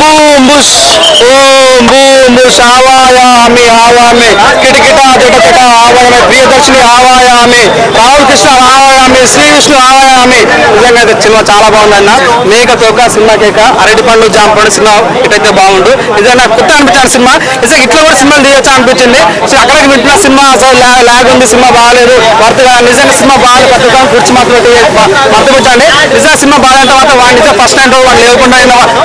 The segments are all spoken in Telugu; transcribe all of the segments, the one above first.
బూమ్ బుష్ ఓం బూమ్ బుష్ ఆవాయామి ఆవామి కిటకిట కిటకిట ఆవాయామి ప్రియదర్శిని ఆవాయామి రాహుల్ కృష్ణ ఆవాయామి శ్రీ విష్ణు ఆవాయామి. నిజంగా సినిమా చాలా బాగుందన్న. మేక తోక సినిమా కేక అరటిపండు జాంపండు సినిమా ఇటైతే బాగుండు. నిజంగా కొత్త అనిపించాను సినిమా. నిజంగా ఇట్లా కూడా సినిమా తీయొచ్చా అనిపించింది. సో అక్కడికి వింటున్న సినిమా అసలు లాగ్ ఉంది, సినిమా బాగాలేదు, వర్తగా నిజంగా సినిమా బాగా పట్టుకొని కుర్చీ మాత్రం మర్చిపోతుంది. నిజంగా సినిమా బాగాలంటే మాత్రం వాడిని ఫస్ట్ టైం వాడు లేకుండా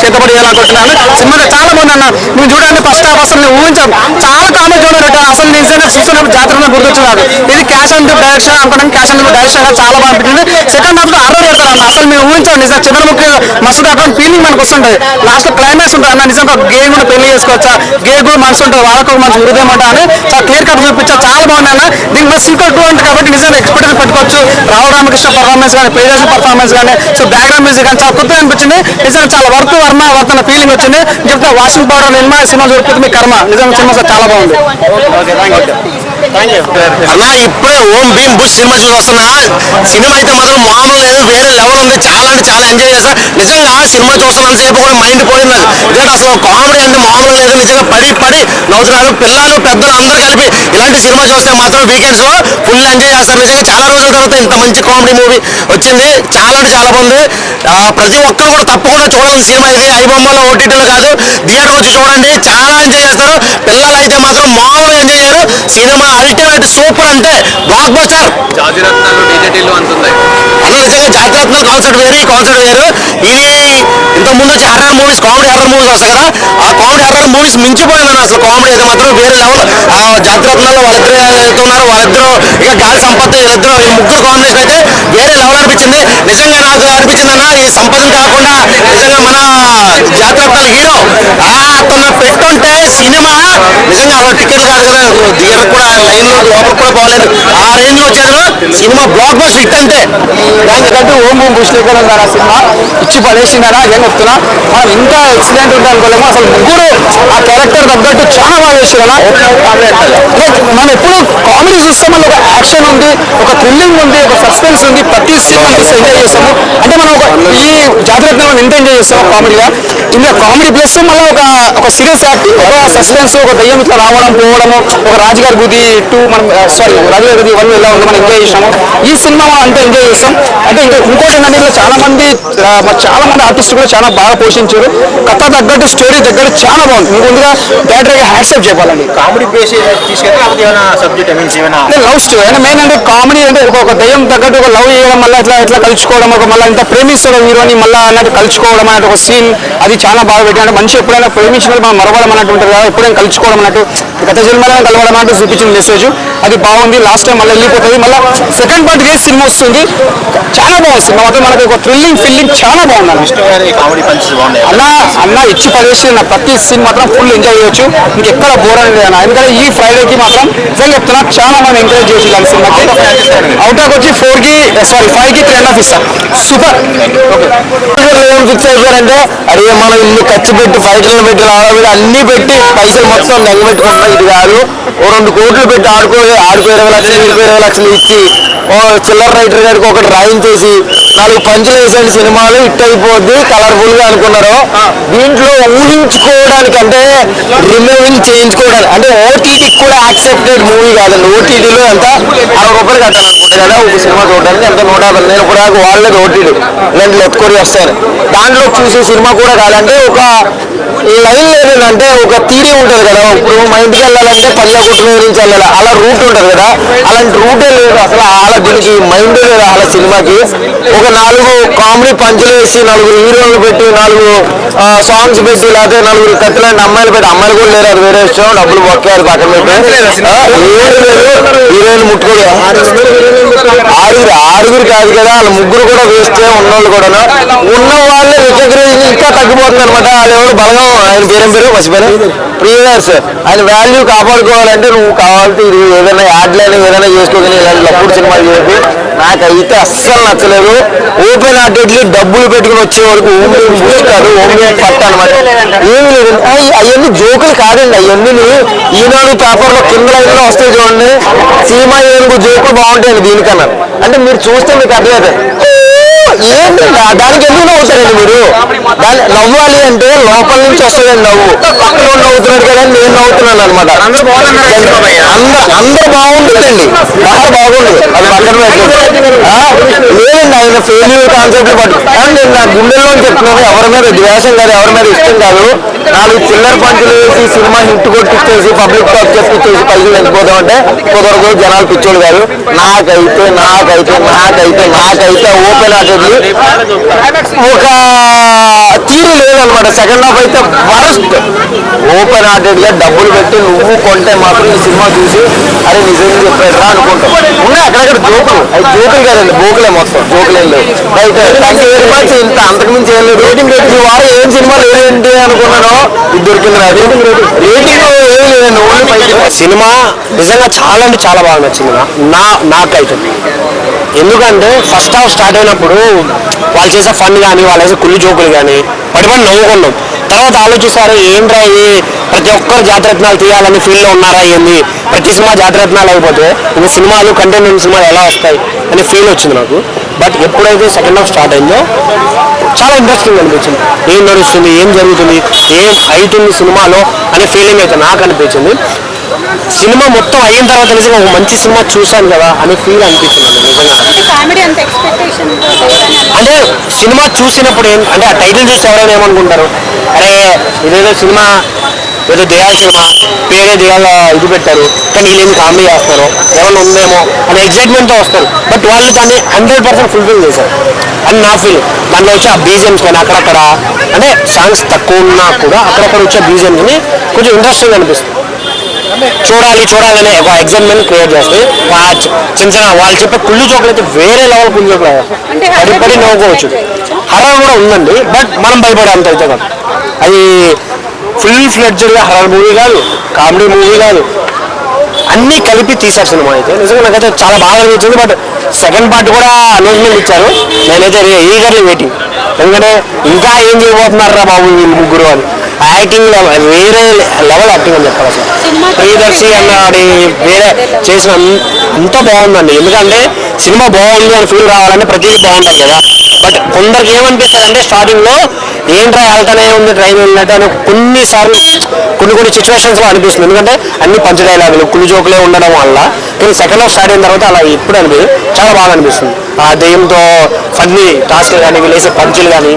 చేతపడి చేయాలనుకుంటున్నాను. సినిమా చాలా బాగుందన్న. నువ్వు చూడండి ఫస్ట్ హాఫ్ అసలు నేను ఊహించాం చాలా కామెడీ చూడాలి. అసలు నిజంగా చూస్తున్నప్పుడు జాతరలో గుర్తొచ్చినాడు. ఇది క్యాష్ అండ్ డైరెక్షన్ అనుకోవడానికి క్యాష్ అండ్ డైరెక్షన్ చాలా బాగా అనిపించింది. సెకండ్ హాఫ్ లో అర్ర పెడతారు అసలు మేము ఊహించాం. నిజంగా చంద్రముఖి మస్తు అటువంటి ఫీలింగ్ మనకు వస్తుంటది. లాస్ట్ లో క్లైమాక్స్ ఉంటుంది అన్న. నిజంగా గే కూడా పెళ్లి చేసుకోవచ్చా, గే కూడా మనసు ఉంటుంది, వాళ్ళకు మంచి హృదయం అంటే అని చాలా క్లియర్ కట్ చూపించా. చాలా బాగుంది అన్న. దీని మీద సీక్వెల్ 2 అంటే కాబట్టి నిజంగా ఎక్స్పెక్టేషన్ పెట్టుకోవచ్చు. రావు రామకృష్ణ పర్ఫార్మెన్స్ కానీ, ప్రియదర్శన్ పర్ఫార్మెన్స్ కానీ, సో బ్యాక్గ్రౌండ్ మ్యూజిక్ కానీ చాలా కొత్తగా అనిపించింది. నిజంగా చాలా వర్త్ వర్మ వర్తన ఫీలింగ్ వచ్చింది. చెప్తే వాషింగ్ పౌడర్ నిర్మా సినిమా చూడకపోతే మీ కర్మ. నిజంగా సినిమా చాలా బాగుంది. అన్న ఇప్పుడే ఓం భీమ్ బుష్ సినిమా చూస్తున్నా. సినిమా అయితే మాత్రం మామూలు లేదు, వేరే లెవెల్ ఉంది. చాలా అంటే చాలా ఎంజాయ్ చేస్తా. నిజంగా సినిమా చూస్తున్నంత సేపు కూడా మైండ్ పోయింది. ఎందుకంటే అసలు కామెడీ అంటే మామూలు లేదు. నిజంగా పడి పడి నవ్వుతున్నారు పిల్లలు పెద్దలు అందరూ కలిపి. ఇలాంటి సినిమా చూస్తే మాత్రం వీకెండ్స్ లో ఫుల్ ఎంజాయ్ చేస్తారు. నిజంగా చాలా రోజుల తర్వాత ఇంత మంచి కామెడీ మూవీ వచ్చింది. చాలా అంటే చాలా బాగుంది. ప్రతి ఒక్కరు కూడా తప్పకుండా చూడాల్సిన సినిమా ఇది. ఐబొమ్మలో ఓటీటీలో కాదు, థియేటర్ వచ్చి చూడండి. చాలా ఎంజాయ్ చేస్తారు. పిల్లలు అయితే మాత్రం మామూలు ఎంజాయ్ చేయరు. సినిమా అల్టిమేట్ సూపర్ అంటే బ్లాక్ బస్టర్. జాతిరత్నాలు డీజేటీలు అంటున్నాయి అన్న. నిజంగా జాతిరత్నాలు కాన్సెప్ట్ వేరు, ఈ కాన్సెప్ట్ వేరు. ఇది ఇంతకుముందు వచ్చి horror movies, comedy horror movies వస్తాయి కదా, ఆ కామెడీ హర్రర్ మూవీస్ మించిపోయిందన్న. అసలు కామెడీ అయితే మాత్రం వేరే లెవెల్. జాతిరత్నాలు వాళ్ళిద్దరు అయితే ఉన్నారు, వాళ్ళిద్దరు ఇక గాలి సంపత్ వీళ్ళిద్దరు, ఈ ముగ్గురు కాంబినేషన్ అయితే వేరే లెవెల్ అనిపించింది. నిజంగా నాకు అనిపించింది అన్న, ఈ సంపదను కాకుండా నిజంగా మన జాతిరత్నాల హీరో అతను పెట్టుంటే సినిమా నిజంగా అసలు టికెట్ కాదు కదా, థియేటర్ కూడా లైన్ లో లోపల కూడా పోలేదు. ఆ రేంజ్ లో వచ్చారు. సినిమా బ్లాక్ బస్ హిట్ అంటే దానికంటే ఓం ఓం భూషణీకరణ గారు ఆ సినిమా ఇచ్చి పడేసింది కదా. ఏం చెప్తున్నా, మనం ఇంకా ఎక్సలెంట్ ఉంటుంది అనుకోలేము. అసలు ముగ్గురు ఆ క్యారెక్టర్ తగ్గట్టు చాలా బాగా చేస్తారు కదా. మనం ఎప్పుడు కామెడీ చూస్తే మళ్ళీ ఒక యాక్షన్ ఉంది, ఒక థ్రిల్లింగ్ ఉంది, ఒక సస్పెన్స్ ఉంది. ప్రతి సీన్ మనం ఎంజాయ్ చేస్తాము. అంటే మనం ఈ జాతిరత్నాలను ఎంత ఎంజాయ్ చేస్తాము కామెడీగా. ఇంకా కామెడీ ప్లస్ మళ్ళీ ఒక సీరియస్ యాక్టింగ్, ఒక సస్పెన్స్, ఒక దయ్యం ఇట్లా రావడం పోవడము, ఒక రాజుగారి గుది 2 మనం రాజుగారి గుది 1 ఎలా ఉంది మనం ఎంజాయ్ చేసాము. ఈ సినిమా మనం అంతా ఎంజాయ్ చేస్తాం. అంటే ఇంకా ఇంకోటి ఏంటంటే ఇలా చాలా మంది ఆర్టిస్టులు కూడా చాలా బాగా పోషించారు. కథ తగ్గట్టు స్టోరీ తగ్గట్టు చాలా బాగుంది. ముందుగా డైరెక్టర్గా హ్యాట్సాప్ చెప్పాలండి. కామెడీ బేస్ తీసుకెళ్తే సబ్జెక్ట్ లవ్ స్టోరీ అంటే మెయిన్ అంటే కామెడీ అంటే ఒక దయ్యం తగ్గట్టు ఒక లవ్ చేయడం, మళ్ళీ ఇట్లా కలుసుకోవడం, ఒక మళ్ళీ ఇంత ప్రేమిస్తాడు హీరోని మళ్ళీ అన్నట్టు కలుసుకోవడం అన్నట్టు ఒక సీన్ అది చాలా బాగా పెట్టాడు. మనిషి ఎప్పుడైనా ప్రేమించినప్పుడు మనం మరవడం అన్నట్టు ఉంటుంది కదా, ఎప్పుడైనా కలుసుకోవడం అన్నట్టు గత జన్మలను కలవడం అన్నట్టు చూపించిన మెసేజ్ అది బాగుంది. లాస్ట్ టైం మళ్ళీ వెళ్ళిపోతుంది. మళ్ళీ సెకండ్ పార్ట్ వేసి సినిమా వస్తుంది. చాలా బాగుంది సినిమా మాత్రం. మనకి ఒక థ్రిల్లింగ్ ఫీలింగ్ చాలా బాగుంది అన్న ఇచ్చి పడేసి ప్రతి సీన్ మాత్రం ఫుల్ ఎంజాయ్ చేయొచ్చు. మీకు ఎక్కడ బోర్ అనేది అన్న. ఎందుకంటే ఈ ఫ్రైడేకి మాత్రం నిజంగా చెప్తున్నా చాలా మంది ఎంకరేజ్ చేసి సినిమాకి. అవుటాక్ వచ్చి 5కి 3.5 ఇస్తాం. సూపర్. ఏం ఫిక్స్ అయిపోయారంటే అరే మనం ఇల్లు ఖర్చు పెట్టి ఫైటర్లు పెట్టి రావడం అన్ని పెట్టి పైసలు మొత్తం నెగబెట్టుకుంటున్నాం. ఇది కాదు, ఓ 2 కోట్లు పెట్టి ఆడుకో 20 లక్షలు 20 లక్షలు ఇచ్చి ఓ చిల్లర రైటర్ గారికి ఒకటి రాయించేసి 4 పంచులు వేసండి సినిమాలు హిట్ అయిపోద్ది కలర్ఫుల్ గా అనుకున్నారు. దీంట్లో ఊహించుకోవడానికి అంటే రిమూవింగ్ చేయించుకోవడానికి అంటే ఓటీటీకి కూడా యాక్సెప్టెడ్ మూవీ కాదండి. ఓటీటీలో ఎంత 60 రూపాయలు కట్టాలనుకుంటే కదా ఒక సినిమా చూడడానికి, ఎంత 150. నేను కూడా వాళ్ళది ఓటీటీ ఇలాంటి లెత్తుకొని వస్తాను. దాంట్లో చూసే సినిమా కూడా కాదంటే ఒక లైన్ లేదంటే ఒక థియరీ ఉంటుంది కదా. ఇప్పుడు మా ఇంటికి వెళ్ళాలంటే పంజాగుట్ట నుంచి వెళ్ళాలి, అలా రూట్ ఉంటుంది కదా. అలాంటి రూటే లేదు అసలు. అలా దీనికి మైండ్ లేదు అలా సినిమాకి. ఒక 4 కామెడీ పంచులు వేసి 4 హీరోలు పెట్టి 4 సాంగ్స్ పెట్టి లేకపోతే 4 కత్తిలాంటి అమ్మాయిలు పెట్టి, అమ్మాయిలు కూడా లేరు అది వేరే ఇష్టం, డబ్బులు బొక్కారు పక్కన పెట్టి ఏడు లేదు. హీరోయిన్ ముట్టుకోడు. 6 కాదు కదా, వాళ్ళ 3 కూడా వేస్తే ఉన్నోళ్ళు కూడా ఉన్న వాళ్ళే రికగ్నైజ్ ఇంకా తగ్గిపోతుంది అనమాట. వాళ్ళు ఎవరు బలగం ఆయన పేరు మర్చిపోయారు ప్రియదర్శ్. ఆయన వాల్యూ కాపాడుకోవాలంటే నువ్వు కావాలంటే ఇది ఏదైనా యాడ్లైన్ ఏదైనా చేసుకోగలి ఇలాంటి లప్పుడు సినిమాలు చెప్పి నాకైతే అస్సలు నచ్చలేదు. ఓపెన్ హార్టెడ్లీ డబ్బులు పెట్టుకుని వచ్చే వరకు కాదు ఓన్లీ పట్ట అనమాట. ఏమి లేదు అవన్నీ జోకులు కాదండి. అవన్నీ ఈనాడు పేపర్లో కింద లైన్లో వస్తాయి చూడండి. సినిమా ఏనుగు జోకులు బాగుంటాయండి దీనికన్నా. అంటే మీరు చూస్తే మీకు అర్థమైతే ఏంటి దానికి ఎందుకు నవ్వుతారండి మీరు? దాన్ని నవ్వాలి అంటే లోపల నుంచి వస్తుందండి నవ్వు. పక్కన వాళ్ళు నవ్వుతున్నాడు కదా నేను నవ్వుతున్నాను అనమాట. అందరూ బాగుంటుందండి, చాలా బాగుండదు. అది పక్కన లేదండి, ఆయన ఫెయిల్యూర్ కాన్సెప్ట్ పట్టు. నేను నా గుండెల్లో చెప్తున్నాను, ఎవరి మీద ద్వేషం కాదు, ఎవరి మీద ఇష్టం కాదు. 4 చిల్లర పంచులు వేసి సినిమా హిట్ కొట్టిచ్చేసి పబ్లిక్ టాక్ చెప్పిచ్చేసి పైకి వెళ్ళిపోతాం అంటే కుదరదు. జనాలు పిచ్చోళ్ళు కాదు. నాకైతే ఓపెన్ హార్టెడ్లీ ఒక తీరు లేదనమాట. సెకండ్ హాఫ్ అయితే వరస్ట్. ఓపెన్ హార్టెడ్ గా డబ్బులు పెట్టి నువ్వు కొంటే మాత్రం ఈ సినిమా చూసి అరే నిజంగా చెప్పారా అనుకుంటాం. ఉన్నాయి అక్కడక్కడ జోకులు, అది జోకులు కాదండి, బోకులే మొత్తం, జోకులేం లేవు. Right, thank you very much. ఇంత అంతకుమించి ఏం లేదు. రేటింగ్ ఈ వారం ఏం సినిమా లేదేంటి అనుకున్నానో ఇది దొరికింది. రేటింగ్ ఏమీ లేదండి, ఓన్లీ 5. సినిమా నిజంగా చాలా అంటే చాలా బాగా నచ్చింది నాకైతే. ఎందుకంటే ఫస్ట్ హాఫ్ స్టార్ట్ అయినప్పుడు వాళ్ళు చేసే ఫన్ కానీ వాళ్ళు చేసే కుళ్ళు జోకులు కానీ పడి నవ్వుకున్నాం. తర్వాత ఆలోచిస్తారు ఏంట్రా ఇది, ప్రతి ఒక్కరు జాతరత్నాలు తీయాలని ఫీల్డ్లో ఉన్నారా ఏంది, ప్రతి సినిమా జాతరత్నాలు అయిపోతే ఇంకా సినిమాలు కంటెంట్ ఉన్న సినిమాలు ఎలా వస్తాయి అనే ఫీల్ వచ్చింది నాకు. బట్ ఎప్పుడైతే సెకండ్ హాఫ్ స్టార్ట్ అయిందో చాలా ఇంట్రెస్టింగ్ అనిపించింది. ఏం నడుస్తుంది, ఏం జరుగుతుంది, ఏం అవుతుంది సినిమాలో అనే ఫీలింగ్ అయితే నాకు అనిపించింది. సినిమా మొత్తం అయిన తర్వాత నిజంగా ఒక మంచి సినిమా చూశాను కదా అనే ఫీల్ అనిపించింది నిజంగా. అంటే సినిమా చూసినప్పుడు అంటే ఆ టైటిల్ చూసి ఎవరైనా ఏమనుకుంటారు, అరే ఇదేదో సినిమా ఏదో దయాల సినిమా పేరే దయాల ఇది పెట్టారు కానీ వీళ్ళు కామెడీ చేస్తారు ఏమన్నా ఉందేమో అనే ఎక్సైట్మెంట్తో వస్తారు. బట్ వాళ్ళు దాన్ని 100% ఫుల్ఫిల్ చేశారు అని నా ఫీల్. దాంట్లో వచ్చి ఆ బీజిఎమ్స్ కానీ అక్కడక్కడ అంటే సాంగ్స్ తక్కువ ఉన్నా కూడా అక్కడక్కడ వచ్చే బీజిఎమ్స్ అని కొంచెం ఇంట్రెస్టింగ్ అనిపిస్తుంది. చూడాలనే ఒక ఎగ్జైట్మెంట్ క్రియేట్ చేస్తుంది. చిన్న వాళ్ళు చెప్పే కుళ్ళు జోకులు అయితే వేరే లెవెల్ కుళ్ళు జోకులు పడి నవ్వుకోవచ్చు. హర్రర్ కూడా ఉందండి, బట్ మనం భయపడే అంత అయితే కాదు. అది ఫుల్ ఫ్లెడ్జ్డ్గా హర్రర్ మూవీ కాదు, కామెడీ మూవీ కాదు, అన్నీ కలిపి తీశారు సినిమా అయితే. నిజంగా నాకైతే చాలా బాగా అనిపించింది. బట్ సెకండ్ పార్ట్ కూడా అనౌన్స్మెంట్ ఇచ్చారు. నేనైతే ఈగర్లీ వెయిటింగ్. ఎందుకంటే ఇంకా ఏం చేయబోతున్నారా బాబు వీళ్ళు ముగ్గురు అని. యాక్టింగ్ వేరే లెవెల్ యాక్టింగ్ అని చెప్పాలి. అసలు ప్రియదర్శి అన్నది వేరే చేసిన అంతా బాగుందండి. ఎందుకంటే సినిమా బాగుంది అని ఫీల్ రావాలంటే ప్రతిదీ బాగుంటుంది కదా. బట్ కొందరికి ఏమనిపిస్తారంటే స్టార్టింగ్లో ఏంట్రా వెళ్తానే ఉంది ట్రైన్ వెళ్ళినట్టు అని కొన్ని సిచ్యువేషన్స్లో అనిపిస్తుంది. ఎందుకంటే అన్ని పంచ డైలాగులు కుళ్ళు జోకులే ఉండడం వల్ల. కానీ సెకండ్ హాఫ్ స్టార్ట్ అయిన తర్వాత అలా ఎప్పుడు అనిపిస్తుంది, చాలా బాగా అనిపిస్తుంది. ఆ దెయ్యంతో ఫన్నీ టాస్క్లు కానీ వీళ్ళు వేసే పంచులు కానీ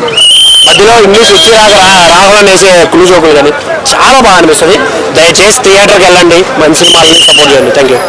మధ్యలో ఇంగ్లీష్ వచ్చేలాగా రాహుల్ వేసే కుళ్ళు జోకులు కానీ చాలా బాగా అనిపిస్తుంది. దయచేసి థియేటర్కి వెళ్ళండి, మంచి సినిమాని సపోర్ట్ చేయండి. Thank you.